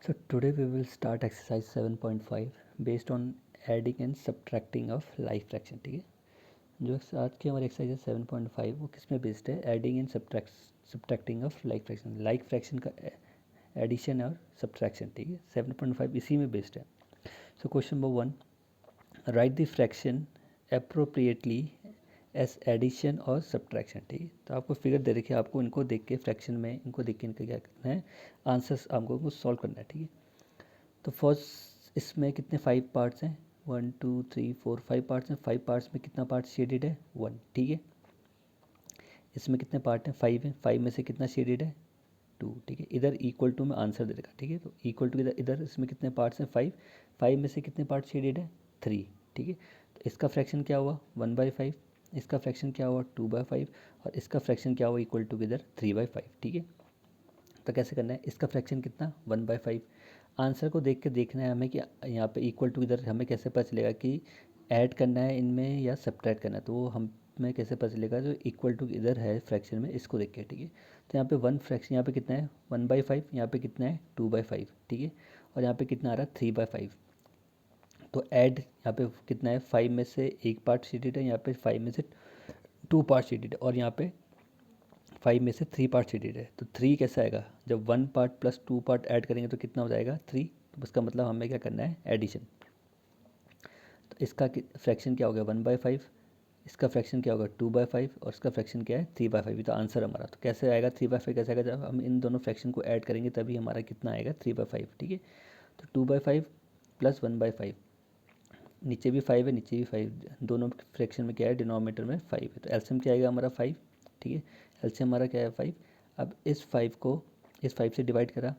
So today we will start exercise 7.5 based on adding and subtracting of like fraction. ठीक है, जो आज की हमारी एक्सरसाइज है 7.5 वो किस में बेस्ड है? Adding and subtracting of like fraction का एडिशन और सब्ट्रैक्शन. ठीक है, 7.5 इसी में बेस्ड है. So question number 1, write the fraction appropriately as addition और सब्ट्रैक्शन. ठीक है, तो आपको फिगर दे रखी है, आपको इनको देख के फ्रैक्शन में इनको देख के इनका क्या करना है, आंसर्स आपको उनको सॉल्व करना है. ठीक है, तो फर्स्ट इसमें कितने 5 पार्ट्स हैं? 1 2 3 4 5 पार्ट्स हैं. 5 पार्ट्स में कितना पार्ट शेडेड है? 1. ठीक है, इसमें कितने पार्ट हैं? 5 हैं. 5 में से कितना शेडेड है? 2. ठीक है, इधर इक्वल टू में आंसर दे रखा. ठीक है, तो इक्वल टू इधर इधर इसमें कितने पार्ट्स हैं? 5. 5 में से कितने पार्ट शेडेड है? 3. ठीक है, तो इसका फ्रैक्शन क्या हुआ? 1/5. इसका फ्रैक्शन क्या हुआ? 2/5. और इसका फ्रैक्शन क्या हुआ? इक्वल टू इधर 3/5. ठीक है, तो कैसे करना है? इसका फ्रैक्शन कितना? 1/5. आंसर को देख के देखना है हमें कि यहाँ पे इक्वल टू इधर हमें कैसे पता चलेगा कि ऐड करना है इनमें या सब्ट्रैक्ट करना है, तो वो हमें कैसे पता चलेगा? जो इक्वल टू इधर है फ्रैक्शन में, इसको देख के. ठीक है, तो यहाँ पे वन फ्रैक्शन यहाँ पे कितना है? 1/5. यहाँ पे कितना है? 2/5. ठीक है, और यहाँ पे कितना आ रहा है? 3/5. तो ऐड यहाँ पे कितना है? 5 में से एक पार्ट शेडेड है, यहाँ पे 5 में से 2 पार्ट शेडेड है, और यहाँ पे 5 में से 3 पार्ट शेडेड है. तो 3 कैसे आएगा? जब 1 पार्ट प्लस 2 पार्ट ऐड करेंगे तो कितना हो जाएगा? 3. तो उसका मतलब हमें क्या करना है? एडिशन. तो इसका फ्रैक्शन क्या हो गया? 1/5. इसका फ्रैक्शन क्या होगा? 2/5. और इसका फ्रैक्शन क्या है? 3/5. तो आंसर हमारा तो कैसे आएगा? 3/5 कैसे आएगा? जब हम इन दोनों फ्रैक्शन को ऐड करेंगे तभी हमारा कितना आएगा? 3/5. ठीक है, तो 2/5 प्लस 1/5. नीचे भी 5 है, नीचे भी 5, दोनों फ्रैक्शन में क्या है? डिनोमिनेटर में 5 है, तो एलसीएम क्या आएगा हमारा? 5. ठीक है, एलसीएम हमारा क्या है? 5. अब इस 5 को इस 5 से डिवाइड करा,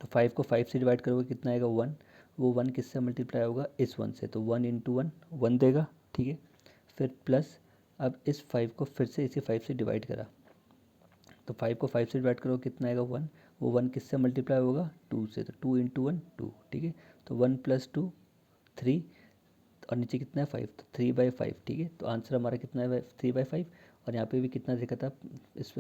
तो 5 को 5 से डिवाइड करोगे कितना आएगा? 1. वो 1 किससे मल्टीप्लाई होगा? इस 1 से, तो 1 इंटू 1 1 देगा. ठीक है, फिर प्लस, अब इस 5 को फिर से इसी 5 से डिवाइड करा, तो 5 को 5 से डिवाइड करोगे कितना आएगा? 1. वो 1 किससे मल्टीप्लाई होगा? 2 से, तो 2 इंटू 1 2. ठीक है, तो 1 प्लस 2 3, और नीचे कितना है? 5, तो 3/5. ठीक है, तो आंसर हमारा कितना है? 3/5. और यहाँ पे भी कितना देखा था इस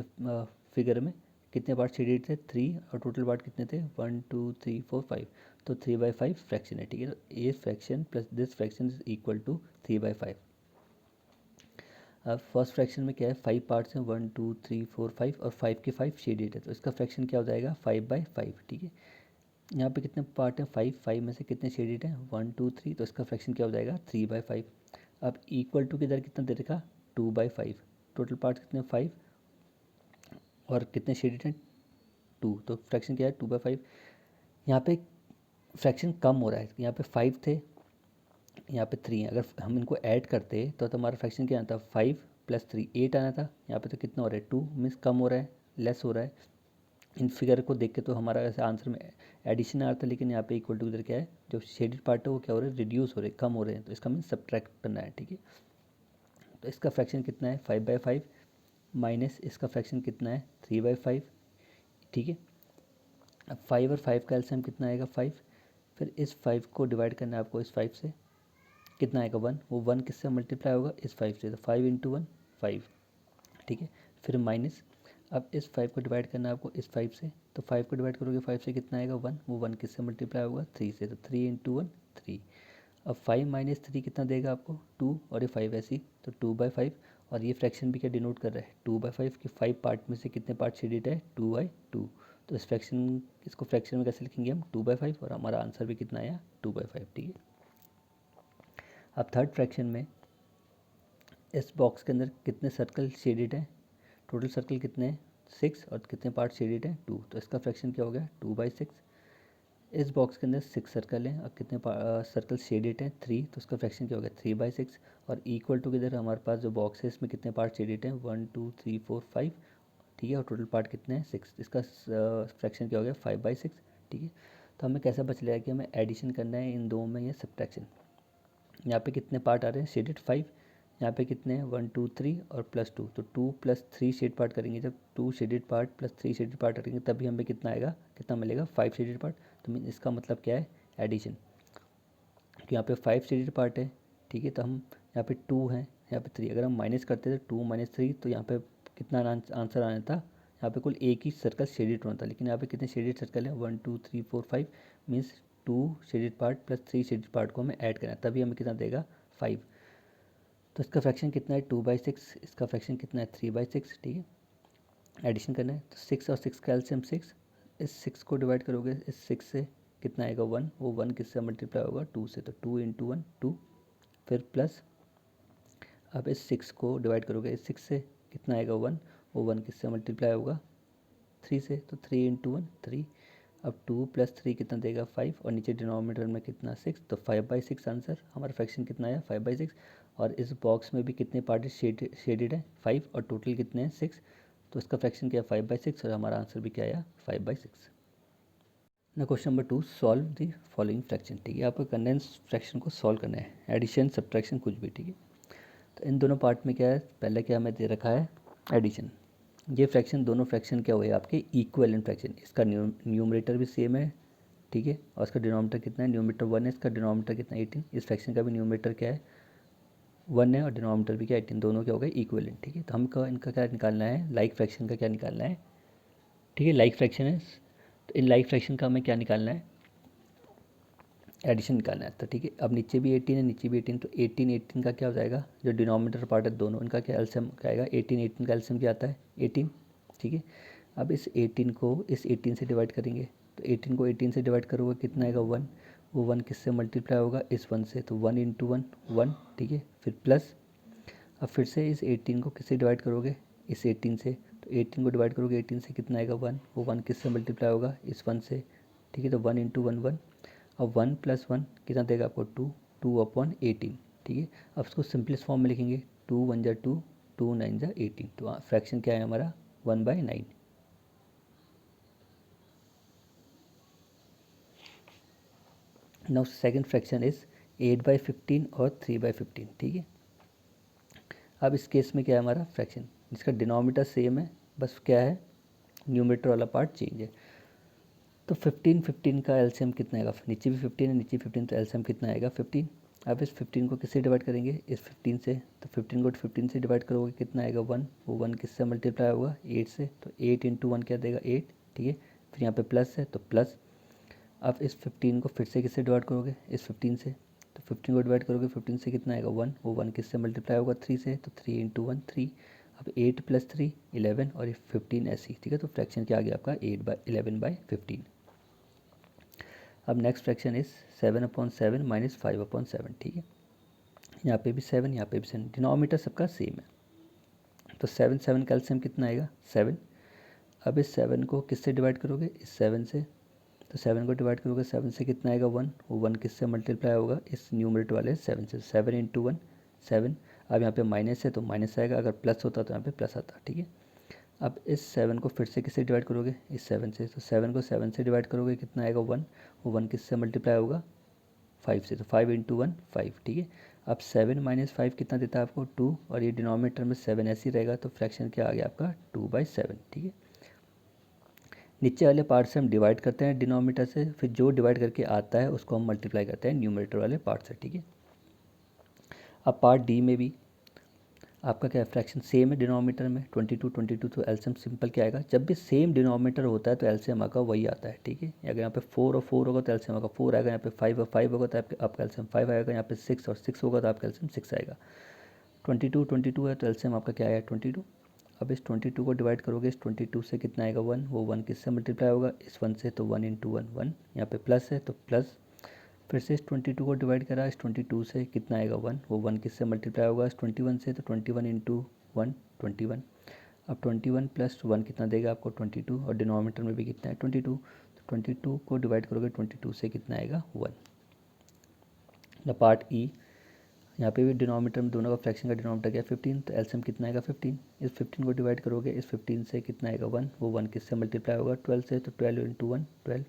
फिगर में? कितने पार्ट शेडेड थे? 3. और टोटल पार्ट कितने थे? 1 2 3 4 5. तो 3/5 फ्रैक्शन है. ठीक है, तो ये fraction plus this fraction is equal to 3/5. अब फर्स्ट फ्रैक्शन में क्या है? 5 पार्ट्स हैं, 1 2 3 4 5, और 5 के 5 शेडेड है, तो इसका फ्रैक्शन क्या हो जाएगा? 5/5. ठीक है, यहाँ पे कितने पार्ट हैं? 5 में से कितने शेडेड हैं? 1 2 3, तो इसका फ्रैक्शन क्या हो जाएगा? 3/5. अब इक्वल टू किधर कितना दे रखा? 2/5. टोटल पार्ट कितने? 5, और कितने शेडेड हैं? 2, तो फ्रैक्शन क्या है? 2/5. यहाँ पे फ्रैक्शन कम हो रहा है, यहाँ पे 5 थे, यहाँ पे 3 है. अगर हम इनको ऐड करते तो हमारा फ्रैक्शन क्या आता? 5 + 3 8 आना था. यहाँ पे तो कितना हो रहा है? 2, मीन्स कम हो रहा है, लेस हो रहा है. इन फिगर को देख के तो हमारा ऐसे आंसर में एडिशन आ रहा था, लेकिन यहाँ पे इक्वल टू इधर क्या है? जो शेडेड पार्ट है वो क्या हो रहा है? रिड्यूस हो रहे हैं, कम हो रहे हैं, तो इसका मीन सब्ट्रैक्ट करना है. ठीक है, तो इसका फ्रैक्शन कितना है? 5/5 माइनस इसका फ्रैक्शन कितना है? 3/5. ठीक है, अब 5 और 5 का एलसीएम कितना आएगा? 5. फिर इस 5 को डिवाइड करना है आपको इस 5 से, कितना आएगा? 1. वो 1 किससे मल्टीप्लाई होगा? इस 5 से, तो 5 इंटू 1 5. ठीक है, फिर माइनस, अब इस 5 को डिवाइड करना है आपको इस 5 से, तो 5 को डिवाइड करोगे 5 से कितना आएगा? 1. वो 1 किससे मल्टीप्लाई होगा? 3 से, तो 3 इंटू 1 3. अब 5 माइनस 3 कितना देगा आपको? 2, और ये 5 ऐसी, तो 2/5. और ये फ्रैक्शन भी क्या डिनोट कर रहा है? 2/5 के 5 पार्ट में से कितने पार्ट शेडेड है? 2/2. तो इस फ्रैक्शन इसको फ्रैक्शन में कैसे लिखेंगे हम? 2/5, और हमारा आंसर भी कितना आया? 2/5. ठीक है, अब थर्ड फ्रैक्शन में इस बॉक्स के अंदर कितने सर्कल शेडेड हैं? टोटल सर्कल कितने हैं? 6, और कितने पार्ट शेडेड हैं? 2. तो इसका फ्रैक्शन क्या हो गया? 2/6. इस बॉक्स के अंदर 6 सर्कल हैं और कितने सर्कल शेडेड हैं? 3, तो उसका फ्रैक्शन क्या हो गया? 3/6. और इक्वल टू किधर हमारे पास जो बॉक्स है इसमें कितने पार्ट शेडेड हैं? 1 2 3 4 5. ठीक है, और टोटल पार्ट कितने हैं? 6. इसका फ्रैक्शन क्या हो गया? 5/6. ठीक है, तो हमें कैसा बच रहा कि हमें एडिशन करना है इन दो में या सब्ट्रैक्शन. यहाँ पे कितने पार्ट आ रहे हैं? शेडेड 5. यहाँ पे कितने हैं? 1 2 3 और +2, तो 2 + 3 शेड पार्ट करेंगे. जब 2 shaded part plus 3 shaded part करेंगे तभी हमें कितना आएगा? कितना मिलेगा? 5 शेडेड पार्ट. तो मीन इसका मतलब क्या है? एडिशन. तो यहाँ पे 5 शेडेड पार्ट है. ठीक है, तो हम यहाँ पे 2 हैं, यहाँ पे 3. अगर हम माइनस करते थे 2 - 3, तो यहाँ पे कितना आंसर आना था? यहाँ पे कुल एक ही सर्कल शेडेड होना था, लेकिन यहाँ पे कितने शेडेड सर्कल हैं, 1 2 3 4 5, means 2 shaded part plus 3 shaded part को हमें ऐड करना है, तभी हमें कितना देगा 5। तो इसका फ्रैक्शन कितना है 2/6, इसका फ्रैक्शन कितना है 3/6, ठीक है। एडिशन करना है तो 6 और 6 का एलसीएम 6, इस 6 को डिवाइड करोगे इस 6 से कितना आएगा 1, वो 1 किससे मल्टीप्लाई होगा 2 से, तो 2 × 1 2, फिर प्लस अब इस 6 को डिवाइड करोगे इस 6 से कितना आएगा 1, वो 1 किससे मल्टीप्लाई होगा 3 से, तो 3 × 1 3, अब 2 + 3 कितना देगा 5, और नीचे डिनोमिनेटर में कितना 6, तो 5/6 आंसर हमारा फ्रैक्शन कितना आया 5/6। और इस बॉक्स में भी कितने पार्ट शेडेड है 5, और टोटल कितने हैं 6, तो इसका फ्रैक्शन क्या है 5/6, और हमारा आंसर भी क्या आया 5/6। ना question number 2, solve the following fraction, ठीक है। आपको कंडेंस फ्रैक्शन को सॉल्व करना है, एडिशन सब्ट्रैक्शन कुछ भी, ठीक है। तो इन दोनों पार्ट में क्या है, पहले क्या हमें दे रखा है एडिशन, ये फ्रैक्शन दोनों फ्रैक्शन क्या हुए आपके इक्विवेलेंट फ्रैक्शन, इसका न्यूमरेटर भी सेम है, ठीक है, और इसका डिनोमिनेटर कितना है, न्यूमरेटर 1 है, इसका डिनोमिनेटर कितना है 18, इस फ्रैक्शन का भी न्यूमरेटर क्या है 1 है और डिनोमिनेटर भी क्या है 18, दोनों क्या हो गए इक्विवेलेंट, ठीक है। तो हमको इनका क्या निकालना है, लाइक फ्रैक्शन का क्या निकालना है, ठीक है, लाइक फ्रैक्शन है, तो इन लाइक फ्रैक्शन का हमें क्या निकालना है, एडिशन निकालना है। तो ठीक है, अब नीचे भी 18 है, नीचे भी 18, तो 18 का क्या हो जाएगा, जो डिनोमिनेटर पार्ट है दोनों, इनका क्या एलसीएम क्या आएगा, 18 का एलसीएम क्या आता है 18, ठीक है। अब इस 18 को इस 18 से डिवाइड करेंगे, तो 18 को 18 से डिवाइड करोगे कितना आएगा 1, वो 1 किससे मल्टीप्लाई होगा इस 1 से, तो 1 × 1 1, ठीक है, फिर प्लस अब फिर से इस 18 को किससे डिवाइड करोगे इस 18 से, तो 18 को डिवाइड करोगे 18 से कितना आएगा 1, वो 1 किससे मल्टीप्लाई होगा इस 1 से, ठीक है, तो 1 × 1 1, अब 1 + 1 कितना देगा आपको 2, 2/18, ठीक है। अब इसको सिंपलेस्ट फॉर्म में लिखेंगे, 2 × 1 = 2, 2 × 9 = 18, तो फ्रैक्शन क्या है हमारा 1/9। नाउ सेकंड फ्रैक्शन इज 8/15 और 3/15, ठीक है। अब इस केस में क्या है हमारा फ्रैक्शन, जिसका डिनोमिनेटर सेम है, बस क्या है न्यूमरेटर वाला पार्ट चेंज है। तो 15 का एलसीएम कितना आएगा, नीचे भी 15 है नीचे 15, तो एलसीएम कितना आएगा 15। अब इस 15 को किससे डिवाइड करेंगे इस 15 से, तो 15 को 15 से डिवाइड करोगे कितना आएगा 1, वो 1 किससे मल्टीप्लाई होगा 8 से, तो 8 × 1 क्या देगा 8, ठीक है। फिर यहाँ पे प्लस है तो प्लस, अब इस 15 को फिर से किससे डिवाइड करोगे इस 15 से, तो 15 को डिवाइड करोगे 15 से कितना आएगा 1, वो 1 किससे मल्टीप्लाई होगा 3 से, तो 3 × 1 3, अब 8 + 3 11, और ये 15 ऐसी, ठीक है। तो फ्रैक्शन क्या आ गया आपका 8/11/15। अब नेक्स्ट फ्रैक्शन इज 7/7 - 5/7, ठीक है। यहाँ पे भी 7 यहाँ पे भी 7, डिनोमिनेटर सबका सेम है, तो 7 7 का एलसीएम कितना आएगा 7। अब इस 7 को किससे डिवाइड करोगे इस 7 से, तो 7 को डिवाइड करोगे 7 से कितना आएगा 1, वो 1 किससे मल्टीप्लाई होगा इस न्यूमरेटर वाले 7 से, 7 × 1 7। अब यहाँ पे माइनस है तो माइनस आएगा, अगर प्लस होता तो यहाँ पे प्लस आता, ठीक है। अब इस 7 को फिर से किससे डिवाइड करोगे इस 7 से, तो 7 को 7 से डिवाइड करोगे कितना आएगा 1, वो 1 किससे मल्टीप्लाई होगा 5 से, तो 5 × 1 5, ठीक है। अब 7 - 5 कितना देता है आपको 2, और ये डिनोमिनेटर में 7 ऐसे ही रहेगा, तो फ्रैक्शन क्या आ गया आपका 2/7, ठीक है। नीचे वाले पार्ट से हम डिवाइड करते हैं डिनोमिनेटर से, फिर जो डिवाइड करके आता है उसको हम मल्टीप्लाई करते हैं न्यूमरेटर वाले पार्ट से, ठीक है। अब पार्ट डी में भी आपका क्या फ्रैक्शन सेम है, डिनोमिनेटर में 22 तो एलसीएम सिंपल क्या आएगा, जब भी सेम डिनोमिनेटर होता है तो एलसीएम आपका वही आता है, ठीक है। अगर यहाँ पे 4 और 4 होगा तो एलसीएम आपका 4 आएगा, यहाँ पे 5 और 5 होगा तो आपका एलसीएम 5 आएगा, यहाँ पे 6 और 6 होगा तो आपका एलसीएम 6 आएगा। 22 है तो एलसीएम आपका क्या आएगा 22। अब इस 22 को डिवाइड करोगे इस 22 से कितना आएगा 1, वो 1 किससे मल्टीप्लाई होगा इस 1 से, तो 1 × 1 1, यहाँ पे प्लस है तो प्लस, फिर से इस 22 को डिवाइड करा इस 22 से कितना आएगा 1, वो 1 किससे मल्टीप्लाई होगा इस 21 से, तो 21 × 1 21। अब 21 + 1 कितना देगा आपको 22, और डिनोमिनेटर में भी कितना है 22, तो 22 को डिवाइड करोगे 22 से कितना आएगा 1। द पार्ट ई, यहाँ पे भी डिनोमिनेटर में दोनों का फ्रैक्शन का डिनोमिनेटर क्या है 15, तो एलसीएम कितना आएगा 15, इस 15 को डिवाइड करोगे इस 15 से कितना आएगा 1, वो 1 किससे मल्टीप्लाई होगा 12 से, तो 12 × 1 12।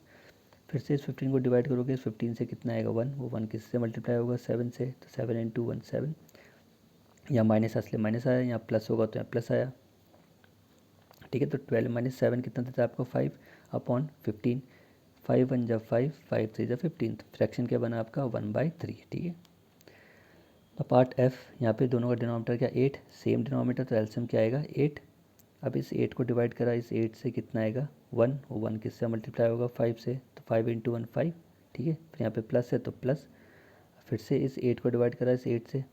फिर से इस 15 को डिवाइड करोगे इस 15 से कितना आएगा 1, वो 1 किससे मल्टीप्लाई होगा 7 से, तो 7 × 1 7। यहाँ माइनस असले माइनस आया, यहाँ प्लस होगा तो यहाँ प्लस आया, ठीक है। तो 12 - 7 कितना देता है आपको 5/15, 5 1 = 5 5 3 = 15, तो फ्रैक्शन क्या बना आपका 1/3, ठीक है। तो पार्ट एफ, यहाँ पे दोनों का डिनोमिनेटर क्या 8, सेम डिनोमिनेटर तो एलसीएम क्या आएगा 8, अब इस 8 को डिवाइड करा, इस 8 से कितना आएगा 1, वो 1 किससे मल्टीप्लाई होगा 5 से, तो 5 इंटू 1 5, ठीक है। फिर यहाँ पे प्लस है तो प्लस, फिर से इस 8 को डिवाइड करा इस 8 से,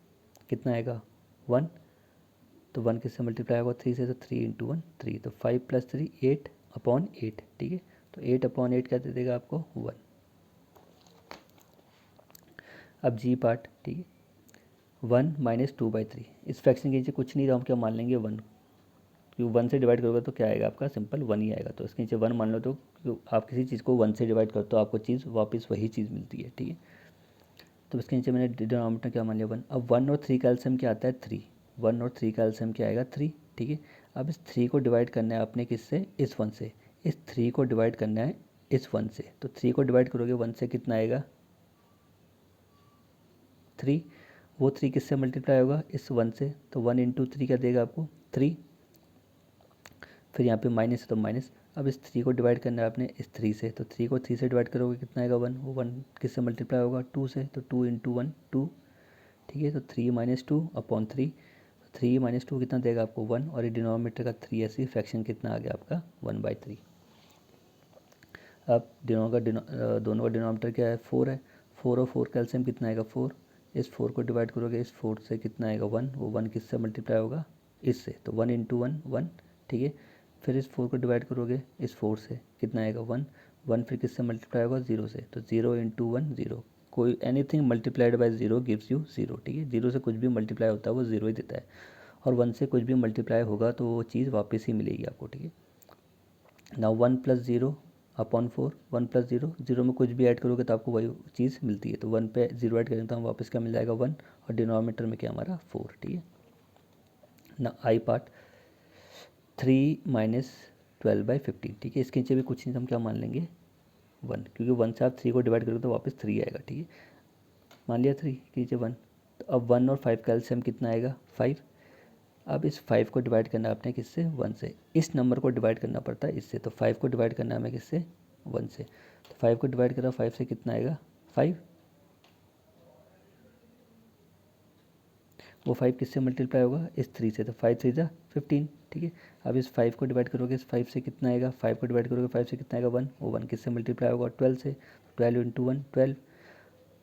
कितना आएगा 1, तो 1 किससे मल्टीप्लाई होगा 3 से, तो 3 इंटू 1 3, तो 5 प्लस 3 8 अपॉन 8, ठीक है। तो 8 अपॉन 8 क्या दे देगा आपको 1। अब जी पार्ट, ठीक है, 1 माइनस 2/3, इस फ्रैक्शन के नीचे कुछ नहीं रहा, हम क्या मान लेंगे 1, क्योंकि 1 से डिवाइड करोगे तो क्या आएगा आपका सिंपल 1 ही आएगा, तो इसके नीचे 1 मान लो, तो आप किसी चीज़ को 1 से डिवाइड करते हो आपको चीज़ वापस वही चीज़ मिलती है, ठीक है। तो इसके नीचे मैंने डिनोमिनेटर क्या मान लिया 1। अब 1 और 3 का एलसीएम क्या आता है 3, 1 और 3 का एलसीएम क्या आएगा 3, ठीक है। अब इस 3 को डिवाइड करना है आपने किससे, इस 1 से, इस 3 को डिवाइड करना है इस 1 से, तो 3 को डिवाइड करोगे 1 से कितना आएगा 3, वो 3 किससे मल्टीप्लाई होगा इस 1 से, तो 1 इंटू 3 क्या देगा आपको 3, फिर यहाँ पे माइनस है तो माइनस। अब इस 3 को डिवाइड करना है आपने इस 3 से, तो 3 को 3 से डिवाइड करोगे कितना आएगा 1, वो 1 किससे मल्टीप्लाई होगा 2 से, तो 2 इंटू 1 2, ठीक है। तो 3 माइनस 2 अपॉन 3, 3 माइनस 2 कितना देगा आपको 1, और ये डिनोमिनेटर का 3 ऐसी फ्रैक्शन कितना आ गया आपका 1/3। अब दोनों का डिनोमिनेटर क्या है 4 है, 4 और 4 का एलसीएम कितना आएगा 4, इस 4 को डिवाइड करोगे इस 4 से कितना आएगा 1, वो 1 किससे मल्टीप्लाई होगा इससे, तो 1 इंटू 1 1, ठीक है। फिर इस 4 को डिवाइड करोगे इस 4 से कितना आएगा 1, 1 फिर किससे मल्टीप्लाई होगा 0 से, तो 0 इंटू 1 0, कोई anything multiplied by 0 gives you 0, ठीक है। 0 से कुछ भी मल्टीप्लाई होता है वो 0 ही देता है, और 1 से कुछ भी मल्टीप्लाई होगा तो वो चीज़ वापस ही मिलेगी आपको, ठीक है। नाउ 1 प्लस 0 अपॉन 4, 1 प्लस 0, 0 में कुछ भी ऐड करोगे तो आपको वही चीज़ मिलती है, तो 1 पे 0 ऐड करेंगे तो हम वापस क्या मिल जाएगा 1, और डिनोमिनेटर में क्या हमारा 4, ठीक है ना। आई पार्ट 3 माइनस 12/15, ठीक है। इसके नीचे भी कुछ नहीं, तो हम क्या मान लेंगे 1, क्योंकि 1 से आप 3 को डिवाइड करोगे तो वापस 3 आएगा, ठीक है। मान लिया 3 के नीचे 1, तो अब 1 और 5 का एलसीएम कितना आएगा 5। अब इस 5 को डिवाइड करना है आपने किससे 1 से, इस नंबर को डिवाइड करना पड़ता है इससे, तो 5 को डिवाइड करना है हमें किससे 1 से, तो 5 को डिवाइड करा 5 से कितना आएगा 5, वो 5 किससे मल्टीप्लाई होगा इस 3 से, तो 5 3 जा 15, ठीक है। अब इस 5 को डिवाइड करोगे इस 5 से कितना आएगा, 5 को डिवाइड करोगे 5 से कितना आएगा 1, वो 1 किससे मल्टीप्लाई होगा 12 से, 12 इंटू 1 12,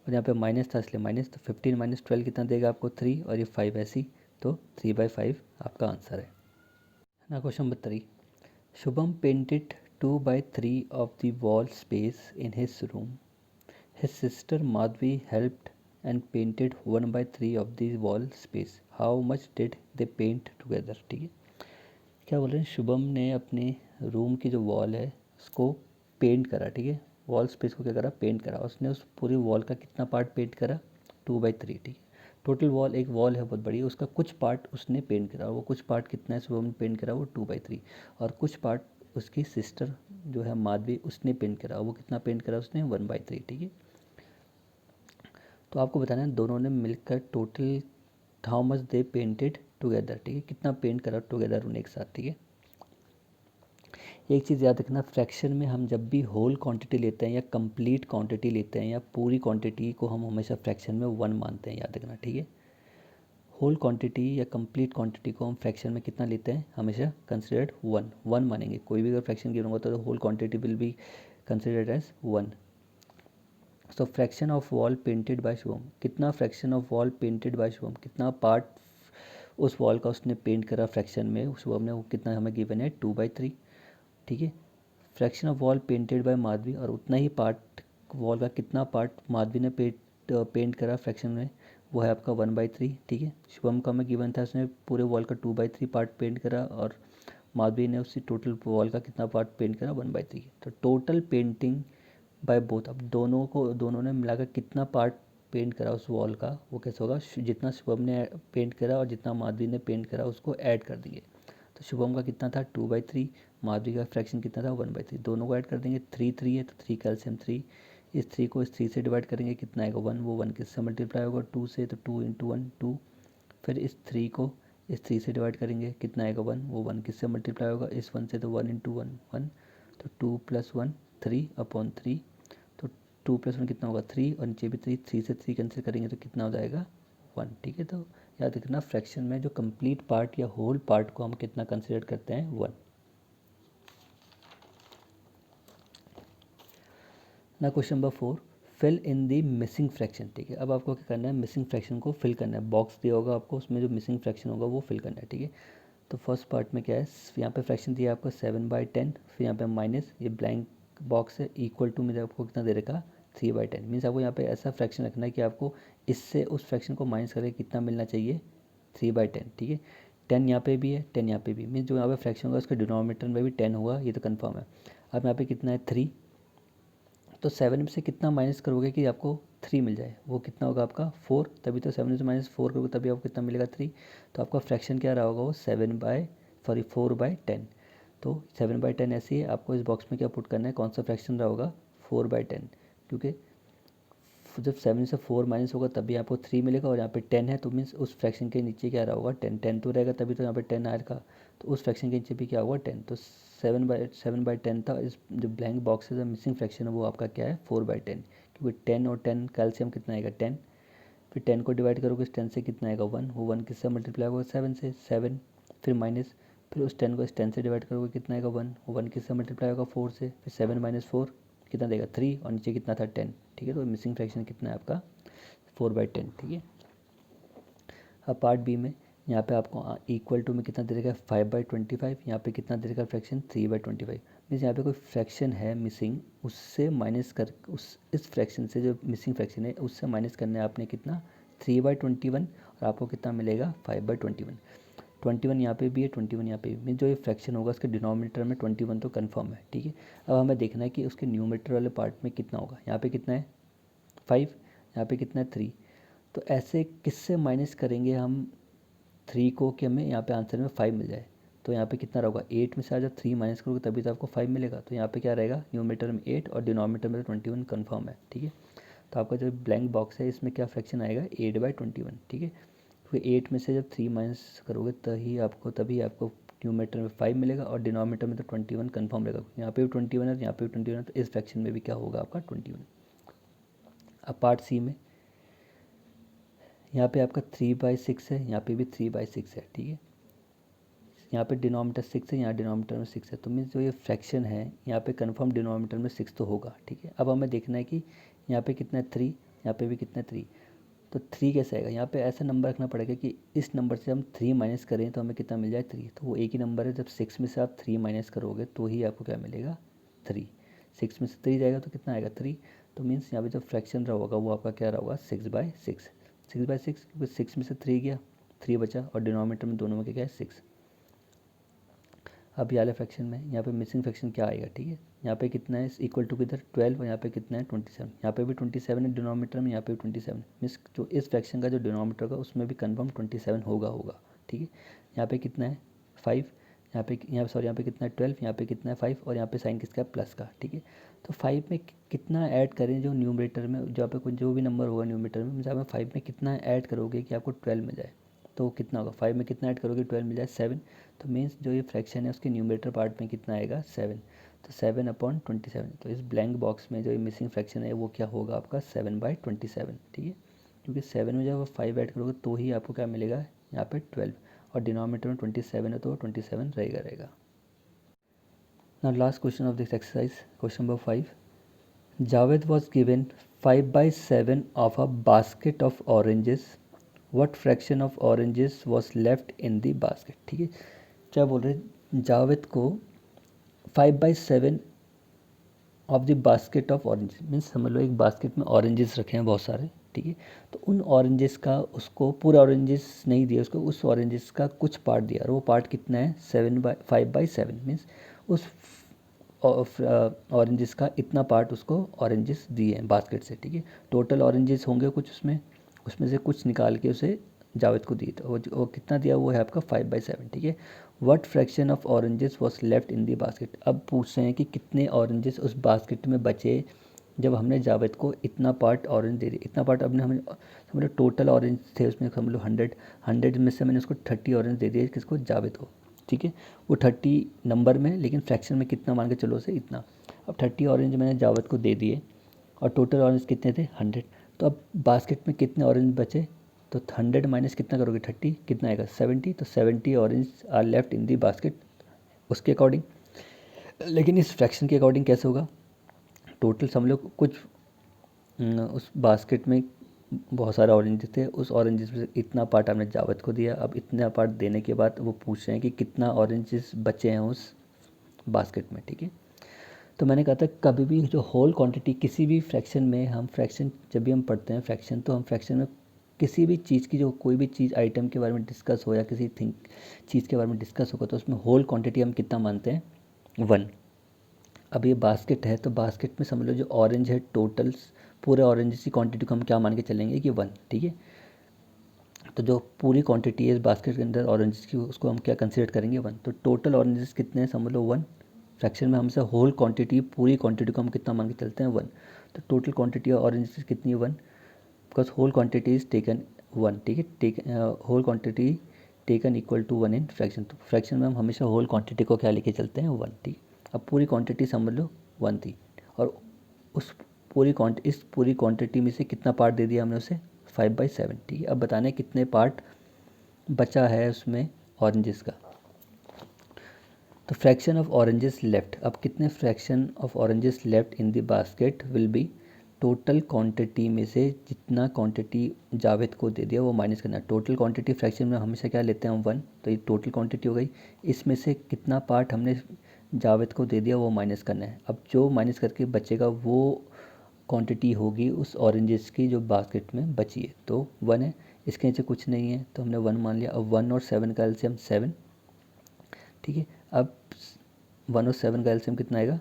और यहाँ पे माइनस था इसलिए माइनस, तो 15 माइनस 12 कितना देगा आपको 3, और ये 5 ऐसी, तो 3/5 आपका आंसर है ना। Question number 3, Shubham painted 2/3 of the wall space in his room. His sister Madhvi helped and painted 1/3 of the wall space. How much did they paint together? ठीक है, क्या बोल रहे हैं, शुभम ने अपने रूम की जो वॉल है उसको पेंट करा, ठीक है। वॉल स्पेस को क्या करा पेंट करा, उसने उस पूरी वॉल का कितना पार्ट पेंट करा 2/3, ठीक है। टोटल वॉल, एक वॉल है बहुत बड़ी, उसका कुछ पार्ट उसने पेंट करा, वो कुछ पार्ट कितना है शुभम ने पेंट करा वो 2/3, और कुछ पार्ट उसकी सिस्टर जो है माधवी उसने पेंट करा, वो कितना पेंट करा उसने 1/3, ठीक है। तो आपको बताना है दोनों ने मिलकर total how much they painted together, ठीक है, कितना पेंट करा टुगेदर उन्होंने एक साथ, ठीक है। एक चीज़ याद रखना, फ्रैक्शन में हम जब भी होल क्वांटिटी लेते हैं या कंप्लीट क्वांटिटी लेते हैं या पूरी क्वांटिटी को हम हमेशा फ्रैक्शन में 1 मानते हैं, याद रखना, ठीक है। होल क्वांटिटी या कंप्लीट क्वांटिटी को हम फ्रैक्शन में कितना लेते हैं हमेशा कंसिडर्ड 1 मानेंगे, कोई भी अगर फ्रैक्शन गिवन होगा तो whole quantity will be considered as 1। So fraction of wall painted by Shubham, कितना fraction of wall painted by Shubham, कितना पार्ट उस वॉल का उसने पेंट करा फ्रैक्शन में शुभम ने, वो कितना हमें गिवन है 2/3, ठीक है। Fraction of wall painted bye Madhavi, और उतना ही पार्ट वॉल का कितना पार्ट माधवी ने पेंट करा फ्रैक्शन में, वो है आपका 1/3, ठीक है। शुभम का हमें गिवन था उसने पूरे वॉल का 2/3 पार्ट पेंट करा, और माधवी ने उससे टोटल वॉल का कितना पार्ट पेंट करा 1/3, तो टोटल पेंटिंग बाय बोथ, अब दोनों ने मिलाकर कितना पार्ट पेंट करा उस वॉल का, वो कैसे होगा जितना शुभम ने पेंट करा और जितना माधवी ने पेंट करा उसको ऐड कर देंगे, तो शुभम का कितना था 2/3, माधवी का फ्रैक्शन कितना था 1/3, दोनों को ऐड कर देंगे, 3 3 है तो 3 का एलसीएम 3, इस 3 को इस 3 से डिवाइड करेंगे कितना आएगा 1, वो 1 किससे मल्टीप्लाई होगा 2 से, तो 2 इंटू 1 2, फिर इस 3 को इस 3 से डिवाइड करेंगे कितना आएगा 1, वो 1 किससे मल्टीप्लाई होगा इस 1 से, तो 1 इंटू 1 1, तो 2 + 1 3 अपॉन 3, तो 2 + 1 कितना होगा 3, और नीचे भी 3, 3 से 3 कैंसिल करेंगे तो कितना हो जाएगा 1, ठीक है। तो याद रखना फ्रैक्शन में जो कंप्लीट पार्ट या होल पार्ट को हम कितना कंसिडर करते हैं, 1। ना question number 4, fill in the missing fraction, ठीक है। अब आपको क्या करना है, मिसिंग फ्रैक्शन को फिल करना है। बॉक्स दिया होगा आपको, उसमें जो मिसिंग फ्रैक्शन होगा वो फिल करना है, ठीक है। तो फर्स्ट पार्ट में क्या है, यहाँ पे फ्रैक्शन दिया है आपको 7/10, फिर यहाँ पे माइनस ये ब्लैंक बॉक्स है, इक्वल टू में आपको कितना दे रखा 3/10। मीन्स आपको यहाँ पे ऐसा फ्रैक्शन रखना है कि आपको इससे उस फ्रैक्शन को माइनस करके कितना मिलना चाहिए, 3/10, ठीक है। 10 यहाँ पे भी है, 10 यहाँ पे भी, मीन्स जो यहाँ पे फ्रैक्शन होगा उसके डिनोमिनेटर में भी 10 होगा, ये तो कन्फर्म है। अब यहाँ पे कितना है 3, तो 7 में से कितना माइनस करोगे कि आपको 3 मिल जाए, वो कितना होगा आपका 4, तभी तो 7 में से -4 करोगे तभी आपको कितना मिलेगा 3। तो आपका फ्रैक्शन क्या रहा होगा वो 4/10। तो 7/10 ऐसी है, आपको इस बॉक्स में क्या पुट करना है, कौन सा फ्रैक्शन रहा होगा, 4/10, क्योंकि जब 7 से 4 माइनस होगा तभी आपको 3 मिलेगा, और यहाँ पे 10 है तो मीन्स उस फ्रैक्शन के नीचे क्या रहा होगा 10 तो रहेगा, तभी तो यहाँ पे 10 आएगा, तो उस फ्रैक्शन के नीचे भी क्या होगा 10। तो 7/10 था, इस जो ब्लैंक बॉक्स है जो मिसिंग फ्रैक्शन है वो आपका क्या है 4/10, क्योंकि 10 और 10 का एलसीएम कितना आएगा 10, फिर 10 को डिवाइड करोगे 10 से कितना आएगा 1, वो 1 किससे मल्टीप्लाई होगा 7 से, 7, फिर माइनस, फिर उस 10 को इस 10 से डिवाइड करोगे कितना आएगा 1, वो 1 किससे मल्टीप्लाई होगा 4 से, फिर 7 - 4 कितना देगा 3, और नीचे कितना था 10, ठीक है। तो मिसिंग फ्रैक्शन कितना है आपका 4/10, ठीक है। अब पार्ट बी में यहाँ पे आपको इक्वल टू में कितना दे देगा 5/25, यहाँ पे कितना दे देगा फ्रैक्शन 3/25। मीन्स यहाँ पे कोई फ्रैक्शन है मिसिंग, उससे माइनस कर उस इस फ्रैक्शन से जो मिसिंग फ्रैक्शन है उससे माइनस करना है आपने कितना 3/21, और आपको कितना मिलेगा 5/21। 21 यहाँ पे भी है, 21 यहाँ पे भी, मीन जो ये फ्रैक्शन होगा उसके डिनोमिनेटर में 21 तो कन्फर्म है, ठीक है। अब हमें देखना है कि उसके न्यूमरेटर वाले पार्ट में कितना होगा, यहाँ पे कितना है 5, यहाँ पे कितना है 3। तो ऐसे किससे माइनस करेंगे हम 3 को कि हमें यहाँ पे आंसर में 5 मिल जाए। तो यहाँ पे कितना रहेगा 8 में से जब 3 माइनस करोगे तभी तो आपको 5 मिलेगा, तो यहाँ पे क्या रहेगा न्यूमरेटर में 8 और डिनोमिनेटर में 21 कन्फर्म है, ठीक है। तो आपका जो ब्लैंक बॉक्स है इसमें क्या फ्रैक्शन आएगा 8/21, ठीक है। फिर 8 में से जब 3 माइनस करोगे तभी आपको न्यूमरेटर में 5 मिलेगा, और डिनोमिनेटर में तो 21 कन्फर्म रहेगा, यहाँ पे भी 21 है, यहाँ पे भी 21 है, तो इस फ्रैक्शन में भी क्या होगा आपका 21। अब पार्ट सी में यहाँ पे आपका 3/6 है, यहाँ पे भी 3/6 है, ठीक है। यहाँ पे डिनोमिनेटर 6 है, यहाँ डिनोमिनेटर में 6 है, तो मीन्स जो ये फ्रैक्शन है यहाँ पे कंफर्म डिनोमिनेटर में 6 तो होगा, ठीक है। अब हमें देखना है कि यहाँ पे कितना है 3, यहाँ पे भी कितना है 3, तो 3 कैसे आएगा, यहाँ पे ऐसा नंबर रखना पड़ेगा कि इस नंबर से हम 3 माइनस करें तो हमें कितना मिल जाए 3, तो वो एक ही नंबर है, जब 6 में से आप 3 माइनस करोगे तो ही आपको क्या मिलेगा 3, 6 में से 3 जाएगा तो कितना आएगा 3। तो मीन्स यहाँ पे जो फ्रैक्शन रहा होगा वो आपका क्या रहा होगा 6/6, 6/6, क्योंकि 6 में से 3 गया 3 बचा, और डिनोमिनेटर में दोनों में क्या है 6। अब ये वाले फ्रैक्शन में यहाँ पे मिसिंग फ्रैक्शन क्या आएगा, ठीक है। यहाँ पे कितना है इक्वल टू किधर 12, और यहाँ पे कितना है 27, यहाँ पे भी 27 है डिनोमिनेटर में, यहाँ पे भी 27, मीन्स जो इस फ्रैक्शन का जो डिनोमिनेटर होगा उसमें भी कन्फर्म 27 होगा, ठीक है। यहाँ पे कितना है 5, यहाँ पे कितना है 12, यहाँ पे कितना है 5, और यहाँ पे साइन किसका है प्लस का, ठीक है। तो 5 में कितना ऐड करें जो न्यूमरेटर में, जो पे कोई जो भी नंबर होगा न्यूमरेटर में, आप 5 में कितना ऐड करोगे कि आपको 12 मिल जाए, तो कितना होगा 5 में कितना ऐड करोगे 12 मिल जाए 7। तो मीन्स जो ये फ्रैक्शन है उसके न्यूमरेटर पार्ट में कितना आएगा 7, तो 7/27। तो इस ब्लैंक बॉक्स में जो ये मिसिंग फ्रैक्शन है वो क्या होगा आपका 7/27, ठीक है। क्योंकि 7 में जब आप 5 ऐड करोगे तो ही आपको क्या मिलेगा यहाँ पे 12, और डिनोमिनेटर में 27 है तो 27 रहेगा। Now last question of this exercise, question number 5, Javed was given 5/7 of a basket of oranges, what fraction of oranges was left in the basket, ठीक है। क्या बोल रहे हैं, जावेद को 5/7 of the basket of orange, means समझ लो एक बास्केट में ऑरेंजेस रखे हैं बहुत सारे, ठीक है। तो उन ऑरेंजेस का उसको पूरा ऑरेंजेस नहीं दिया उसको, उस ऑरेंजेस का कुछ पार्ट दिया, और वो पार्ट कितना है 5/7, मीन्स उस ऑरेंजेस का इतना पार्ट उसको ऑरेंजेस दिए हैं बास्केट से, ठीक है। टोटल ऑरेंजेस होंगे कुछ उसमें से कुछ निकाल के उसे जावेद को दिए, तो वो कितना दिया वो है आपका 5/7, ठीक है। What fraction of oranges was left in the basket, अब पूछ रहे हैं कि कितने ऑरेंजेस उस बास्केट में बचे जब हमने जावेद को इतना पार्ट ऑरेंज दे दिया। इतना पार्ट अब हमें समझ लो टोटल ऑरेंज थे उसमें समझ लो 100 में से मैंने उसको 30 ऑरेंज दे दिए किसको जावेद को, ठीक है। वो 30 नंबर में, लेकिन फ्रैक्शन में कितना मान के चलो से इतना। अब 30 ऑरेंज मैंने जावेद को दे दिए और टोटल ऑरेंज कितने थे 100, तो अब बास्केट में कितने ऑरेंज बचे तो 100 माइनस कितना करोगे 30, कितना आएगा 70, तो 70 orange are left in the basket उसके अकॉर्डिंग। लेकिन इस फ्रैक्शन के अकॉर्डिंग कैसे होगा, टोटल हम लोग कुछ उस बास्केट में बहुत सारे ऑरेंजेस थे, उस ऑरेंजेस में से इतना पार्ट हमने जावेद को दिया। अब इतना पार्ट देने के बाद वो पूछ रहे हैं कि कितना ऑरेंजेस बचे हैं उस बास्केट में, ठीक है। तो मैंने कहा था कभी भी जो होल क्वांटिटी किसी भी फ्रैक्शन में, हम फ्रैक्शन जब भी हम पढ़ते हैं फ्रैक्शन, तो हम फ्रैक्शन में किसी भी चीज़ की, जो कोई भी चीज़ आइटम के बारे में डिस्कस हो या किसी चीज़ के बारे में डिस्कस होगा, तो उसमें होल क्वांटिटी हम कितना मानते हैं 1। अब ये बास्केट है, तो बास्केट में समझ लो जो ऑरेंज है टोटल्स पूरे ऑरेंज की क्वांटिटी को हम क्या मान के चलेंगे कि 1, ठीक है। तो जो पूरी क्वांटिटी है इस बास्केट के अंदर ऑरेंजेस की, उसको हम क्या कंसिडर करेंगे 1। तो टोटल ऑरेंजेस कितने हैं समझ लो 1। फ्रैक्शन में हमसे होल क्वांटिटी, पूरी क्वांटिटी को हम कितना मान के चलते हैं 1। तो टोटल क्वांटिटी ऑफ ऑरेंजेस कितनी है 1, because whole quantity is taken 1, ठीक है। Whole quantity taken equal to 1 in fraction. तो फ्रैक्शन में हम हमेशा होल क्वांटिटी को क्या लेके चलते हैं 1, ठीक है। अब पूरी क्वांटिटी समझ लो 1 थी, और उस इस पूरी क्वांटिटी में से कितना पार्ट दे दिया हमने उसे 5/7, ठीक है। अब बताना है कितने पार्ट बचा है उसमें ऑरेंजेस का। तो फ्रैक्शन ऑफ ऑरेंजेस लेफ्ट, अब कितने fraction of oranges left in the basket will be, total quantity में से जितना क्वांटिटी जावेद को दे दिया वो माइनस करना। टोटल क्वांटिटी फ्रैक्शन में हमेशा क्या लेते हैं हम 1, तो ये टोटल क्वांटिटी हो गई। इसमें से कितना पार्ट हमने जावेद को दे दिया वो माइनस करना है। अब जो माइनस करके बचेगा वो क्वांटिटी होगी उस ऑरेंजेस की जो बास्केट में बची है, तो 1 है। इसके नीचे कुछ नहीं है तो हमने 1 मान लिया। अब 1 और 7 का एलसीएम 7, ठीक है। अब 1 और 7 का एलसीएम कितना आएगा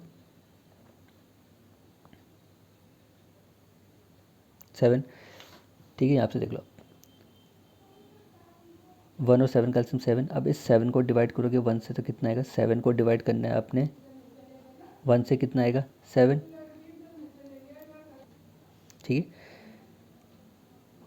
7, ठीक है। यहाँ से देख लो 1 और 7 का एलसीएम 7। अब इस 7 को डिवाइड करोगे 1 से तो कितना आएगा, 7 को डिवाइड करना है आपने 1 से, कितना आएगा 7, ठीक है।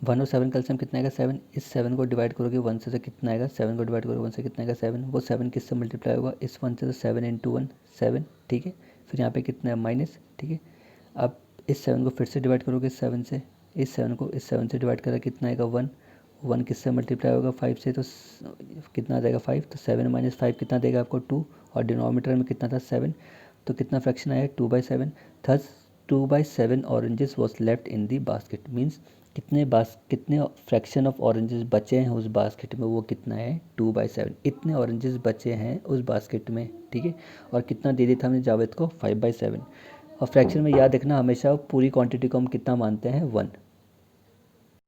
1 और 7 का एलसीएम कितना आएगा 7। इस 7 को डिवाइड करोगे 1 से तो कितना आएगा, 7 को डिवाइड करोगे 1 से कितना आएगा 7। वो 7 किससे मल्टीप्लाई होगा, इस 1 से, तो 7 × 1 7, ठीक है। फिर यहाँ पे कितना है माइनस, ठीक है। अब इस 7 को फिर से डिवाइड करोगे 7 से, इस 7 को इस 7 से डिवाइड करा कितना आएगा 1। 1 किससे मल्टीप्लाई होगा 5 से, तो कितना आ जाएगा 5। तो 7 - 5 कितना देगा आपको 2, और डिनोमिनेटर में कितना था 7, तो कितना फ्रैक्शन आया 2/7। Thus 2/7 oranges was left in the basket, means कितने फ्रैक्शन ऑफ ऑरेंजेस बचे हैं उस बास्केट में, वो कितना है 2/7। इतने ऑरेंजेस बचे हैं उस बास्केट में, ठीक है। और कितना दे दिया था हमने जावेद को 5/7। और फ्रैक्शन में याद रखना हमेशा पूरी क्वांटिटी को हम कितना मानते हैं 1,